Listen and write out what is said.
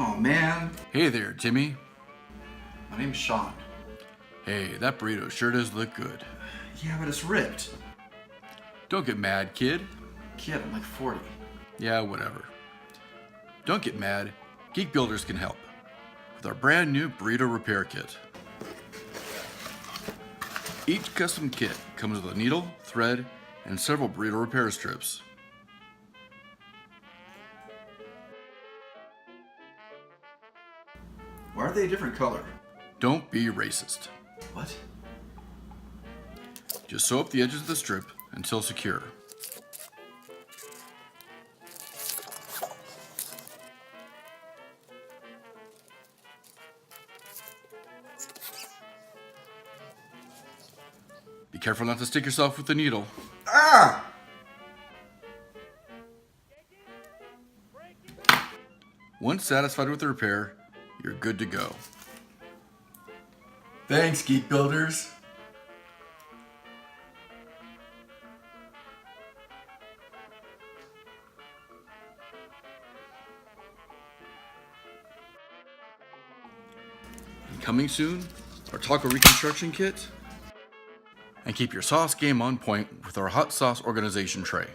Oh man. Hey there, Timmy. My name's Sean. Hey, that burrito sure does look good. Yeah, but it's ripped. Don't get mad, kid. Kid, I'm like 40. Yeah, whatever. Don't get mad. GeekBuilders can help with our brand new burrito repair kit. Each custom kit comes with a needle, thread, and several burrito repair strips. Why are they a different color? Don't be racist. What? Just sew up the edges of the strip until secure. Be careful not to stick yourself with the needle. Ah! Once satisfied with the repair, you're good to go. Thanks, GeekBuilders. And coming soon, our taco reconstruction kit. And keep your sauce game on point with our hot sauce organization tray.